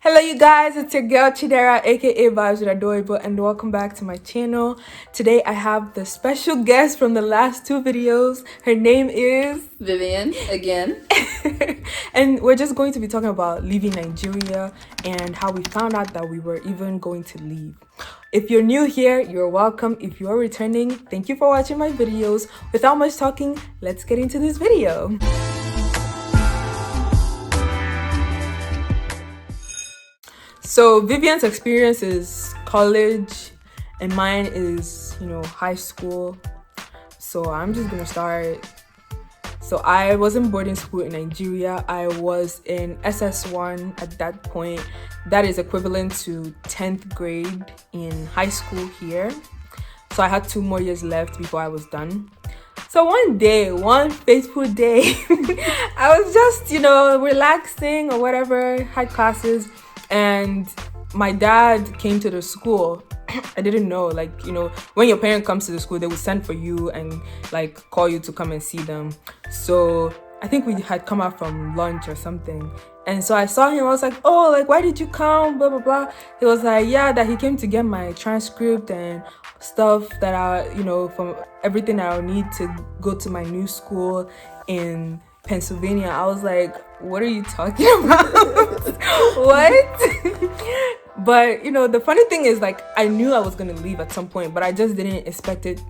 Hello you guys, it's your girl Chidera aka Vibes with Adorable and welcome back to my channel. Today I have the special guest from the last two videos. Her name is Vivian again. and we're just going to be talking about leaving Nigeria and how we found out that we were even going to leave. If you're new here, you're welcome. If you're returning, thank you for watching my videos. Without much talking, let's get into this video. So Vivian's experience is college and mine is, high school. So I'm just gonna start. So I was in boarding school in Nigeria. I was in SS1 at that point. That is equivalent to 10th grade in high school here. So I had 2 more years left before I was done. So one fateful day, I was just, relaxing or whatever, had classes. And my dad came to the school. I didn't know, when your parent comes to the school, they would send for you and call you to come and see them. So I think we had come out from lunch or something. And so I saw him. I was like, oh, why did you come? Blah, blah, blah. He was like, yeah, that he came to get my transcript and stuff that from everything that I'll need to go to my new school in Pennsylvania. I was like, what are you talking about? What? But the funny thing is, I knew I was gonna leave at some point, but I just didn't expect it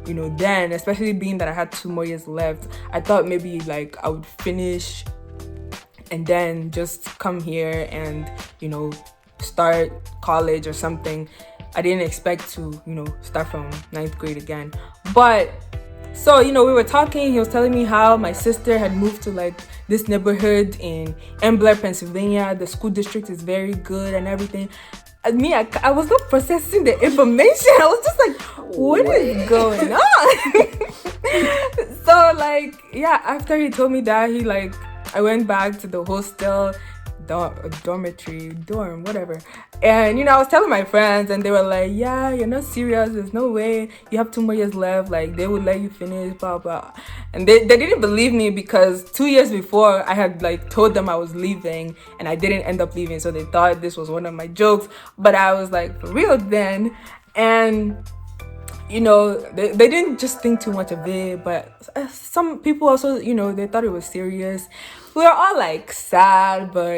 then, especially being that I had 2 more years left. I thought maybe I would finish and then just come here and start college or something. I didn't expect to start from 9th grade again. But so, we were talking. He was telling me how my sister had moved to this neighborhood in Embler, Pennsylvania. The school district is very good and everything. And me, I was not processing the information. I was just like, what is going on? So after he told me that, I went back to the hostel, dorm, whatever. And I was telling my friends and they were like, yeah, you're not serious, there's no way, you have 2 more years left, they would let you finish, blah blah. And they didn't believe me because 2 years before I had told them I was leaving and I didn't end up leaving, so they thought this was one of my jokes. But I was for real then. And they didn't just think too much of it, but some people also, they thought it was serious. We were all sad, but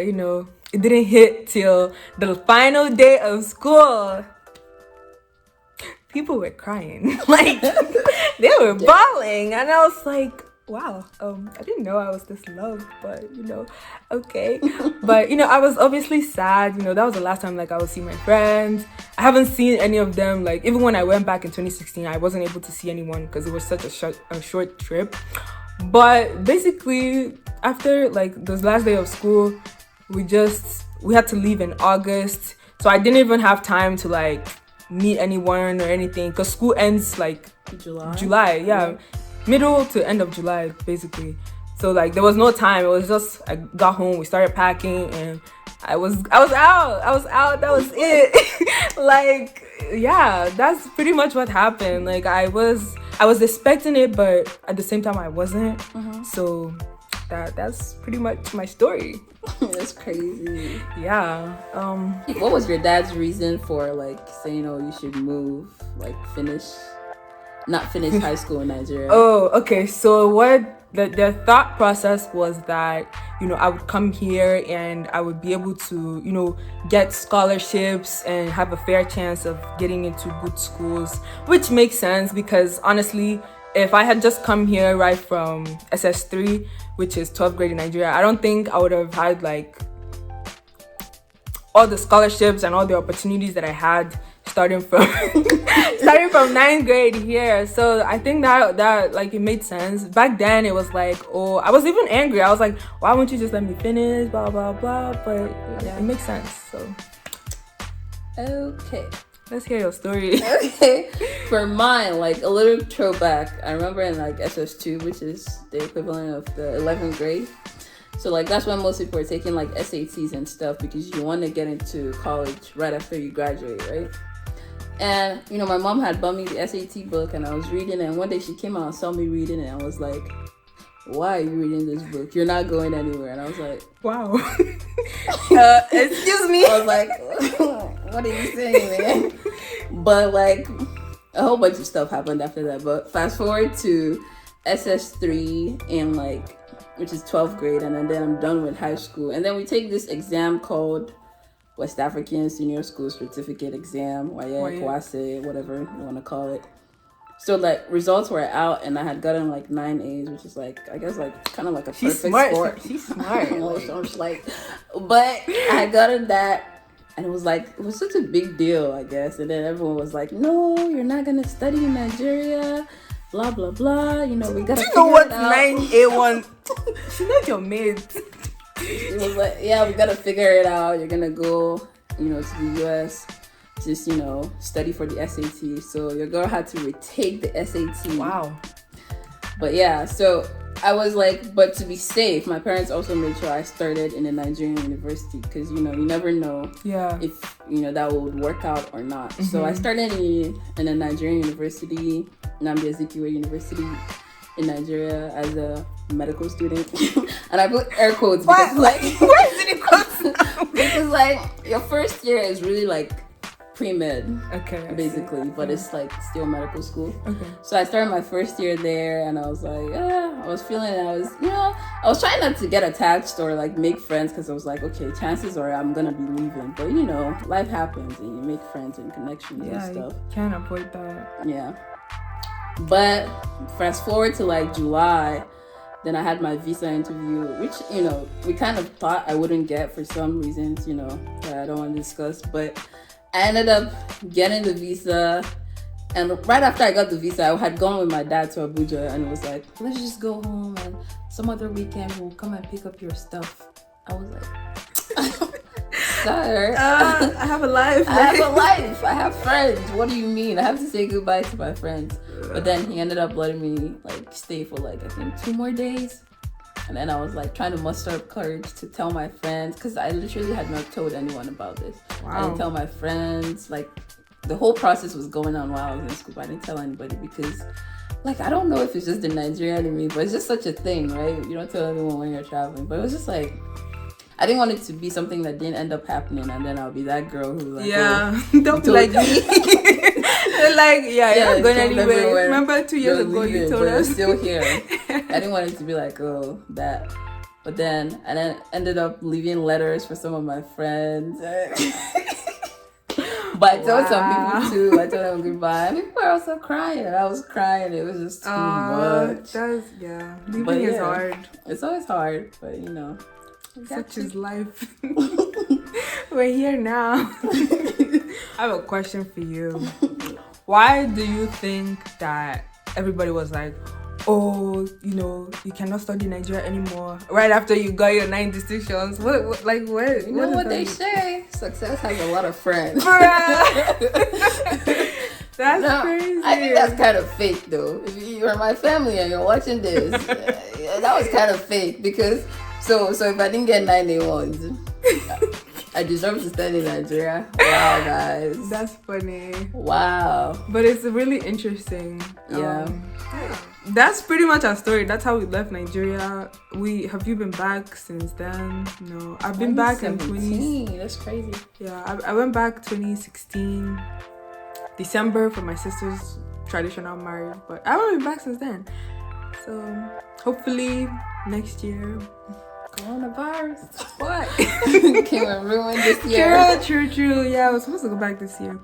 it didn't hit till the final day of school. People were crying, they were bawling, and I was like, wow, I didn't know I was this loved, but okay. But I was obviously sad. That was the last time I would see my friends. I haven't seen any of them. Even when I went back in 2016, I wasn't able to see anyone because it was such a short trip. But basically, after this last day of school, we had to leave in August. So I didn't even have time to meet anyone or anything because school ends July, yeah. Middle to end of July, basically. So there was no time. It was just I got home, we started packing, and I was out. That was it. Yeah, that's pretty much what happened. I was expecting it, but at the same time I wasn't. So that's pretty much my story. That's crazy. Yeah. What was your dad's reason for saying, oh, you should move, not finish high school in Nigeria? Oh, okay. So what their thought process was that, I would come here and I would be able to, get scholarships and have a fair chance of getting into good schools, which makes sense because honestly, if I had just come here right from SS3, which is 12th grade in Nigeria, I don't think I would have had all the scholarships and all the opportunities that I had starting from 9th grade here. So I think that it made sense. Back then it was oh, I was even angry. I was like, why won't you just let me finish, blah blah blah. But yeah, it makes sense. So okay, let's hear your story. Okay, for mine, a little throwback. I remember in SS2, which is the equivalent of the 11th grade. So that's when most people are taking SATs and stuff because you want to get into college right after you graduate, right? And my mom had bought me the SAT book and I was reading it, and one day she came out and saw me reading it and I was like, why are you reading this book? You're not going anywhere. And I was like, Wow. Excuse me. I was like, what are you saying, man? But like, a whole bunch of stuff happened after that. But fast forward to SS3 and like, which is 12th grade, and then I'm done with high school. And then we take this exam called West African Senior School Certificate Exam, WAEC, WASE, whatever you want to call it. So like results were out, and I had gotten like 9 A's, which is like, I guess like kind of like a perfect score. She's smart. I'm just like, but I had gotten that, and it was like, it was such a big deal, I guess. And then everyone was like, no, you're not gonna study in Nigeria, blah blah blah. You know, we gotta. Do you know what 9A1? She's not your mate. It was like, yeah, we gotta figure it out. You're gonna go, you know, to the US. Just, you know, study for the SAT. So your girl had to retake the SAT. Wow. But yeah, so I was like, but to be safe, my parents also made sure I started in a Nigerian university, because, you know, you never know if, you know, that would work out or not. Mm-hmm. So I started in a Nigerian university, Nnamdi Azikiwe University in Nigeria, as a medical student. And I put air quotes because like, where did it come? Because like your first year is really like pre-med, okay, basically, but it's like still medical school. Okay. So I started my first year there, and I was like, I was feeling, I was trying not to get attached or like make friends, because I was like, okay, chances are I'm gonna be leaving, but you know, life happens and you make friends and connections and stuff. You can't avoid that. Yeah. But fast forward to like July, then I had my visa interview, which, you know, we kind of thought I wouldn't get for some reasons, you know, that I don't want to discuss, but I ended up getting the visa, and right after I got the visa, I had gone with my dad to Abuja, and it was like, let's just go home, and some other weekend we'll come and pick up your stuff. I was like, sir, I have a life. I have friends. What do you mean? I have to say goodbye to my friends. But then he ended up letting me like stay for like, I think 2 more days. And then I was like trying to muster up courage to tell my friends, because I literally had not told anyone about this. Wow. I didn't tell my friends. Like, the whole process was going on while I was in school, but I didn't tell anybody, because like, I don't know if it's just the Nigerian in me, but it's just such a thing, right? You don't tell anyone when you're traveling. But it was just like, I didn't want it to be something that didn't end up happening, and then I'll be that girl who's like, don't be like me. They're like, you're not going anywhere. Remember 2 years ago you told us? You're still here. I didn't want it to be like, oh, that. But then, and then ended up leaving letters for some of my friends. But I told some people too. I told them goodbye. And people were also crying, and I was crying. It was just too much. Leaving is hard. It's always hard, but you know. Such is life. We're here now. I have a question for you. Why do you think that everybody was like, oh, you know, you cannot study Nigeria anymore right after you got your 9 distinctions? What? You know what they say? Success has a lot of friends. That's crazy. I think that's kind of fake, though. If you're my family and you're watching this, that was kind of fake, because so if I didn't get 9 A1s, I deserve to study in Nigeria. Wow, guys. That's funny. Wow. But it's really interesting. Yeah. That's pretty much our story. That's how we left Nigeria. Have you been back since then? No. I've been back in 2017. That's crazy. Yeah, I went back 2016, December, for my sister's traditional marriage. But I haven't been back since then. So hopefully next year. Coronavirus. What? Came and ruined this year. True. Yeah, I was supposed to go back this year.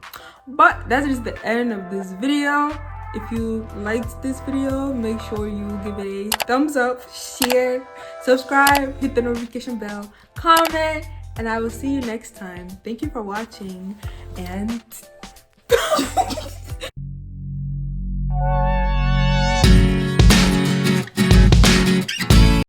But that is the end of this video. If you liked this video, make sure you give it a thumbs up, share, subscribe, hit the notification bell, comment, and I will see you next time. Thank you for watching, and